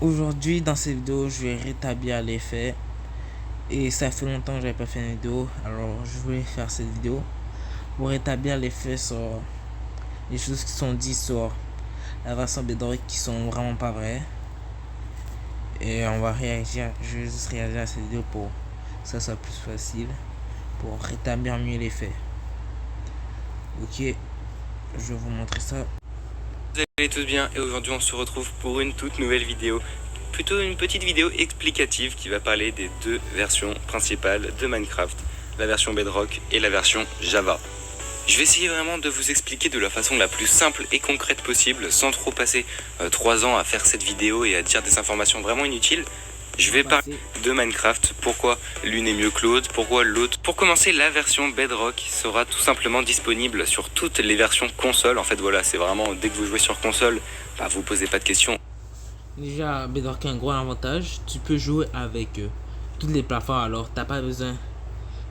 Aujourd'hui dans cette vidéo je vais rétablir l'effet et ça fait longtemps que j'avais pas fait une vidéo, alors je voulais faire cette vidéo pour rétablir l'effet sur les choses qui sont dites sur la version Bedrock qui sont vraiment pas vraies. Et on va réagir, je vais juste réagir à cette vidéo pour que ça soit plus facile, pour rétablir mieux l'effet. Ok, je vais vous montrer ça. Vous allez tous bien et aujourd'hui on se retrouve pour une toute nouvelle vidéo. Plutôt une petite vidéo explicative qui va parler des deux versions principales de Minecraft, la version Bedrock et la version Java. Je vais essayer vraiment de vous expliquer de la façon la plus simple et concrète possible, sans trop passer 3 ans à faire cette vidéo et à dire des informations vraiment inutiles. Je vais parler de Minecraft, pourquoi l'une est mieux que l'autre, pourquoi l'autre. Pour commencer, la version Bedrock sera tout simplement disponible sur toutes les versions console. En fait, voilà, c'est vraiment dès que vous jouez sur console, bah, vous posez pas de questions. Déjà, Bedrock a un gros avantage, tu peux jouer avec toutes les plateformes, alors t'as pas besoin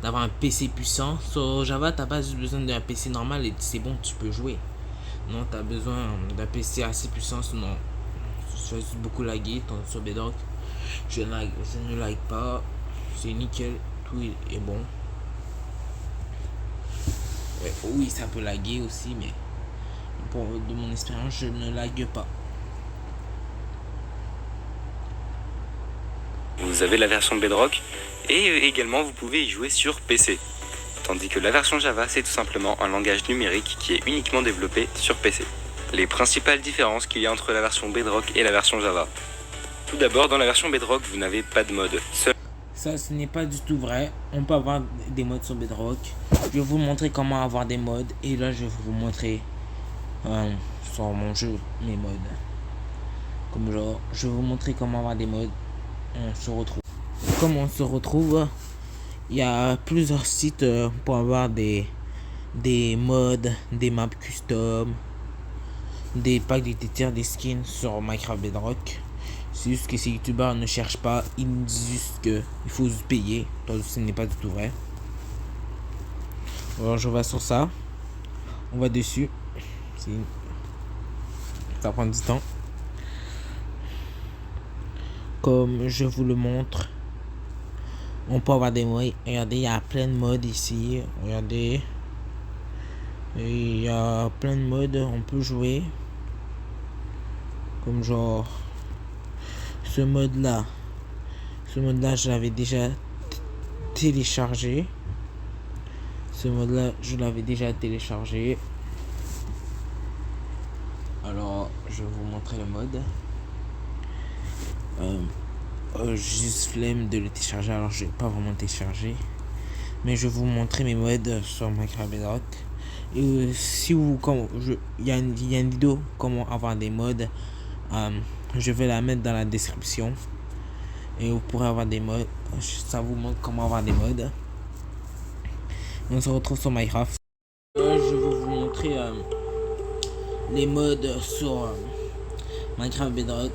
d'avoir un PC puissant. Sur Java, t'as pas juste besoin d'un PC normal et c'est bon, tu peux jouer. Non, t'as besoin d'un PC assez puissant, sinon tu vas juste beaucoup laguer. Sur Bedrock, je ne lag pas, c'est nickel, tout est bon. Oui, ça peut laguer aussi, mais de mon expérience, je ne lag pas. Vous avez la version Bedrock et également vous pouvez y jouer sur PC. Tandis que la version Java, c'est tout simplement un langage numérique qui est uniquement développé sur PC. Les principales différences qu'il y a entre la version Bedrock et la version Java. Tout d'abord, dans la version Bedrock, vous n'avez pas de mode. Ça, ce n'est pas du tout vrai. On peut avoir des modes sur Bedrock. Je vais vous montrer comment avoir des modes. Et là, je vais vous montrer sur mon jeu mes modes. Comme genre, je vais vous montrer comment avoir des modes. On se retrouve. Comme on se retrouve, il y a plusieurs sites pour avoir des modes, des maps custom, des packs de tiers, des skins sur Minecraft Bedrock. C'est juste que ces youtubeurs ne cherchent pas, ils nous disent juste qu'il faut se payer. Donc ce n'est pas du tout vrai. Alors je vais sur ça. On va dessus. Ça prend du temps. Comme je vous le montre, on peut avoir des modes. Regardez, il y a plein de modes ici. Regardez. Il y a plein de modes. On peut jouer. Comme genre ce mode là, je l'avais déjà téléchargé. Alors je vais vous montrer le mode. Juste flemme de le télécharger, alors je vais pas vraiment télécharger, mais je vais vous montrer mes modes sur Minecraft Bedrock. Et si vous, il y a une vidéo comment avoir des modes, je vais la mettre dans la description et vous pourrez avoir des modes. Ça vous montre comment avoir des modes. Et on se retrouve sur Minecraft. Je vais vous montrer les modes sur Minecraft Bedrock.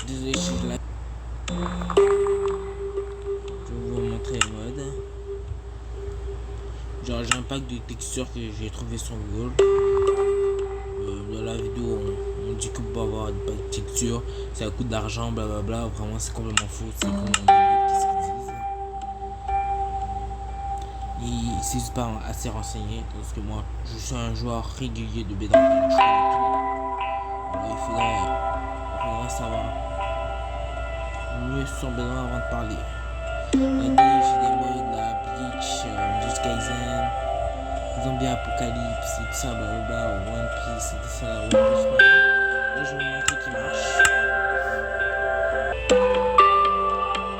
Désolé si je la... Je vais vous montrer les modes. Genre j'ai un pack de textures que j'ai trouvé sur Google. Dans la vidéo on dit que vous pouvez avoir des packs de textures, ça coûte d'argent, blablabla. Vraiment c'est complètement faux. C'est comme qu'est-ce qu'ils disent. Et c'est juste pas assez renseigné parce que moi je suis un joueur régulier de Bedrock. Alors il faudrait savoir mieux sur Bedrock avant de parler. Regardez, j'ai des modes là, Bleach, Jujutsu Kaisen, Zombie Apocalypse et tout ça, blablabla, One Piece et tout ça, One Piece Man. Là, je vais vous montrer qui marche.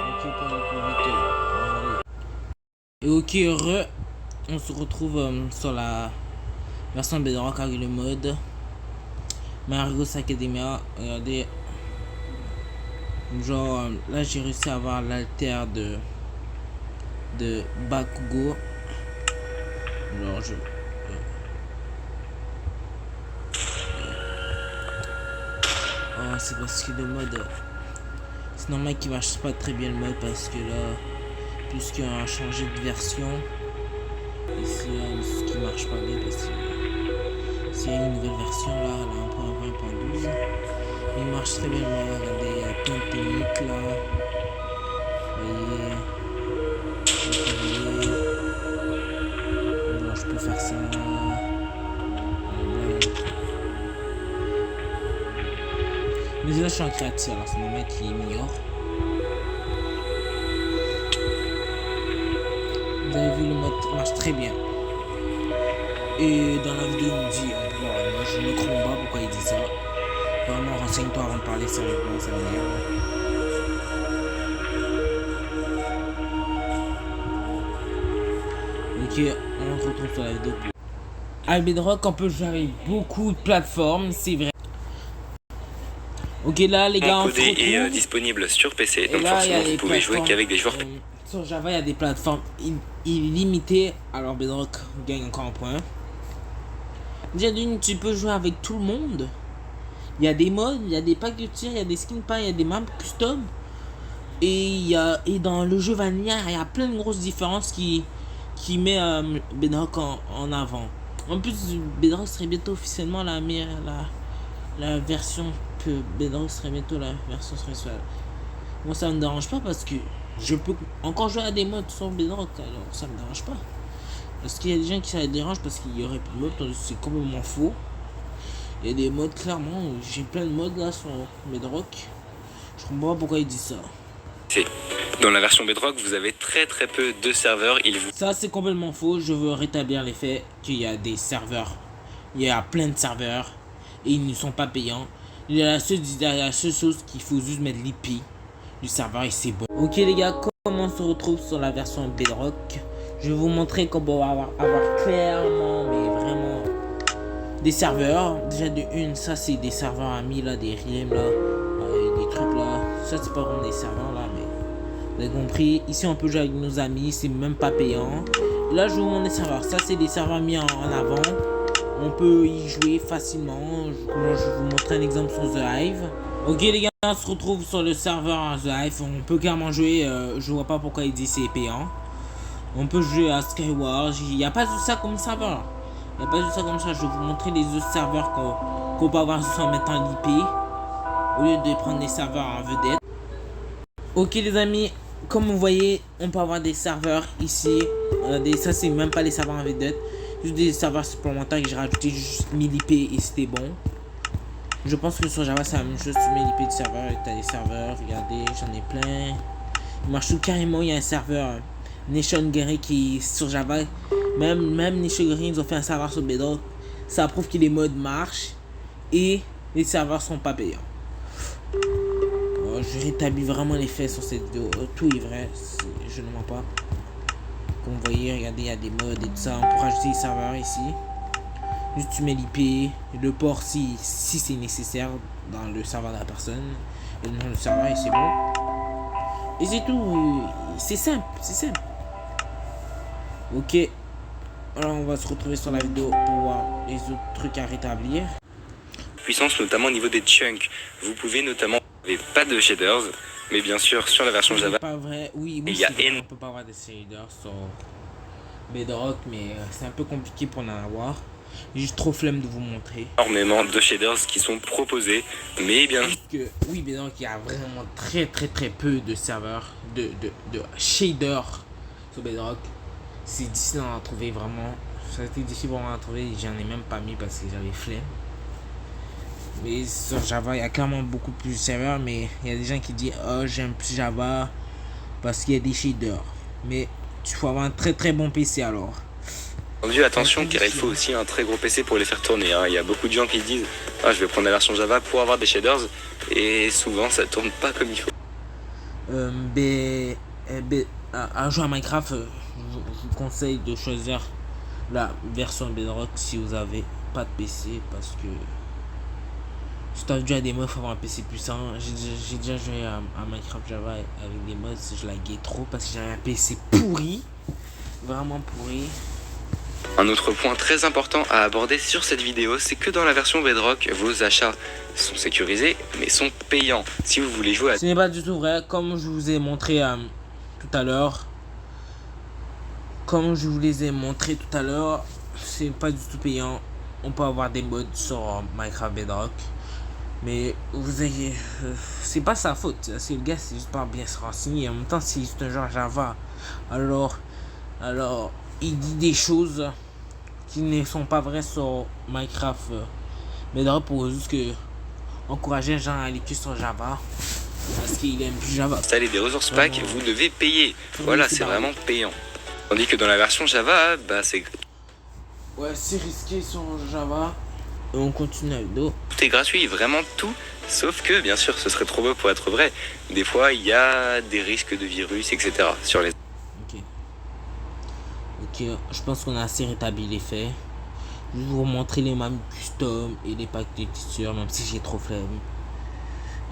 Ok, pour aller plus vite. Et ok, on se retrouve sur la version Bedrock avec le mode Mario Academia. Regardez. Genre là j'ai réussi à avoir l'alter de Bakugo. Alors oh, c'est parce que le mode, c'est normal qu'il marche pas très bien le mode parce que là puisqu'il a changé de version et c'est ce qui marche pas bien parce que s'il y a une nouvelle version là, 1.20.12, il marche très bien. Regardez, il y a plein de techniques là. Vous voyez. Bon, je peux faire ça. Mais là, je suis en créatif, alors c'est mon mec qui ignore. Vous avez vu, le mode marche très bien. Et dans la vidéo, il me dit, moi je ne comprends pas pourquoi il dit ça. Vraiment, renseigne-toi avant de parler sérieusement, ça m'énerve. Ok, on se retrouve sur la vidéo. Avec Bedrock, on peut jouer avec beaucoup de plateformes, c'est vrai. Ok, là, les gars, on se Codé retrouve. est disponible sur PC, Et donc là, forcément vous pouvez jouer qu'avec des joueurs. Sur Java, il y a des plateformes illimitées. Alors Bedrock gagne encore un point. Déjà d'une, tu peux jouer avec tout le monde. Il y a des modes, il y a des packs de tir, il y a des skins pas, il y a des maps custom. Et dans le jeu Vanilla, il y a plein de grosses différences qui met Bedrock en avant. En plus, Bedrock serait bientôt officiellement la version que Bedrock serait bientôt la version principale. Moi, ça me dérange pas parce que je peux encore jouer à des modes sur Bedrock, alors ça me dérange pas. Parce qu'il y a des gens qui ça les dérange parce qu'il y aurait plus de modes, tandis que c'est complètement faux. Il y a des modes, clairement, j'ai plein de modes là sur Bedrock. Je comprends pas pourquoi ils disent ça. Dans la version Bedrock, vous avez très peu de serveurs. Ça, c'est complètement faux. Je veux rétablir les faits qu'il y a des serveurs. Il y a plein de serveurs et ils ne sont pas payants. Il y a la seule chose qu'il faut juste mettre l'IP du serveur et c'est bon. Ok les gars, comment on se retrouve sur la version Bedrock? Je vais vous montrer qu'on peut avoir clairement, mais vraiment, des serveurs. Déjà de une, ça c'est des serveurs amis là, des realms là, des trucs là. Ça c'est pas vraiment des serveurs là, mais vous avez compris. Ici on peut jouer avec nos amis, c'est même pas payant. Là je vous montre les serveurs. Ça c'est des serveurs mis en avant. On peut y jouer facilement. Je vais vous montrer un exemple sur The Hive. Ok les gars, on se retrouve sur le serveur The Hive. On peut carrément jouer. Je vois pas pourquoi il dit c'est payant. On peut jouer à Skyward. Il n'y a pas de ça comme serveur. Il n'y a pas de ça comme ça. Je vais vous montrer les autres serveurs qu'on peut avoir juste en mettant l'IP. Au lieu de prendre des serveurs en vedette. Ok les amis, comme vous voyez, on peut avoir des serveurs ici. Ça c'est même pas les serveurs en vedette. Juste des serveurs supplémentaires que j'ai rajouté, juste mis l'IP et c'était bon. Je pense que sur Java c'est la même chose. Tu mets l'IP du serveur et tu as des serveurs. Regardez, j'en ai plein. Il marche tout carrément. Il y a un serveur Nation Guerrier qui sur Java. Même Nation Guerrier, ils ont fait un serveur sur Bedrock. Ça prouve que les modes marchent et les serveurs sont pas payants. Je rétablis vraiment les faits sur cette vidéo. Tout est vrai, je ne mens pas. Comme vous voyez, regardez, il y a des modes et tout ça. On peut rajouter les serveurs ici. Juste tu mets l'IP, le port si c'est nécessaire dans le serveur de la personne. Et dans le serveur et c'est bon. Et c'est tout. C'est simple, c'est simple. Ok. Alors on va se retrouver sur la vidéo pour voir les autres trucs à rétablir. Puissance notamment au niveau des chunks. Vous pouvez notamment... Vous n'avez pas de shaders, mais bien sûr sur la version Java, pas vrai. Oui, il y a on peut pas avoir des shaders sur Bedrock, mais c'est un peu compliqué pour en avoir. J'ai juste trop flemme de vous montrer. Énormément de shaders qui sont proposés, mais bien oui, Bedrock, il y a vraiment très peu de serveurs, de shaders sur Bedrock. C'est difficile d'en trouver vraiment. Ça a été difficile pour moi d'en trouver, j'en ai même pas mis parce que j'avais flemme. Mais sur Java, il y a clairement beaucoup plus de serveurs, mais il y a des gens qui disent oh j'aime plus Java parce qu'il y a des shaders. Mais tu faut avoir un très bon PC alors. Attention car il faut aussi un très gros PC pour les faire tourner. Il y a beaucoup de gens qui disent ah je vais prendre la version Java pour avoir des shaders et souvent ça tourne pas comme il faut. À jouer à Minecraft, je vous conseille de choisir la version Bedrock si vous avez pas de PC parce que si tu as déjà des mods, il faut avoir un PC puissant. J'ai déjà joué à Minecraft Java avec des mods, je laguais trop parce que j'avais un PC pourri, vraiment pourri. Un autre point très important à aborder sur cette vidéo, c'est que dans la version Bedrock, vos achats sont sécurisés mais sont payants. Si vous voulez jouer à... Ce n'est pas du tout vrai, comme je vous ai montré tout à l'heure. Comme je vous les ai montré tout à l'heure, c'est pas du tout payant. On peut avoir des mods sur Minecraft Bedrock. Mais vous avez, c'est pas sa faute. C'est le gars, c'est juste pas bien se renseigner. En même temps, c'est juste un genre Java. Alors, il dit des choses qui ne sont pas vraies sur Minecraft. Mais d'ailleurs, pour juste que encourager les gens à aller que sur Java. Parce qu'il aime plus Java. Installer des ressources pack, vous devez payer. Voilà, c'est vraiment payant. Tandis que dans la version Java, bah c'est Ouais, c'est risqué sur Java. Et on continue la vidéo. tout est gratuit, vraiment tout. Sauf que, bien sûr, ce serait trop beau pour être vrai. Des fois, il y a des risques de virus, etc. sur les... Ok, je pense qu'on a assez rétabli les faits. Je vais vous montrer les maps custom et les packs de textures, même si j'ai trop flemme.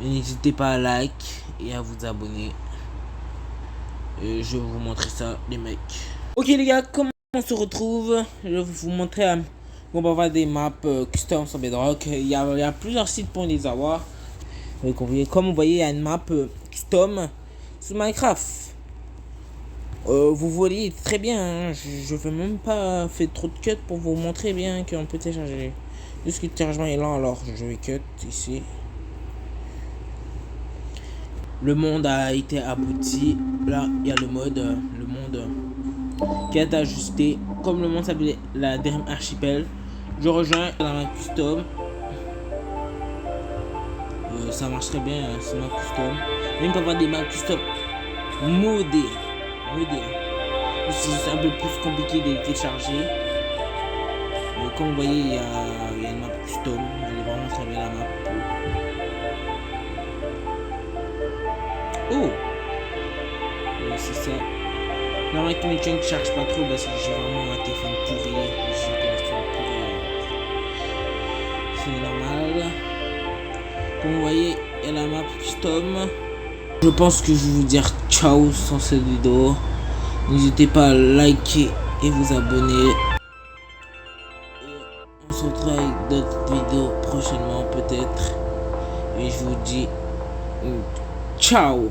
N'hésitez pas à like et à vous abonner. Et je vais vous montrer ça, les mecs. Ok les gars, comment on se retrouve? Je vais vous montrer on va avoir des maps custom sur Bedrock. Il y a plusieurs sites pour les avoir. Comme vous voyez, il y a une map custom sur Minecraft. Vous voyez très bien, hein, je vais même pas faire trop de cut pour vous montrer bien qu'on peut télécharger. Juste que le téléchargement est là, alors je vais cut ici. Le monde a été abouti. Là, il y a le monde qui a été ajusté. Comme le monde s'appelait la Dream Archipel, je rejoins la map custom. Ça marche très bien, hein, c'est map custom. Même pas avoir des maps custom modés. C'est un peu plus compliqué de les télécharger. Mais comme vous voyez, il y a une map custom. Elle est vraiment très bien la map. Oh! C'est ça. La ma connexion ne charge pas trop parce que j'ai vraiment un téléphone pourri. J'ai une connexion pourrie. C'est normal. Comme vous voyez, il y a la map custom. Je pense que je vais vous dire ciao sur cette vidéo. N'hésitez pas à liker et vous abonner. Et on se retrouve avec d'autres vidéos prochainement peut-être. Et je vous dis ciao.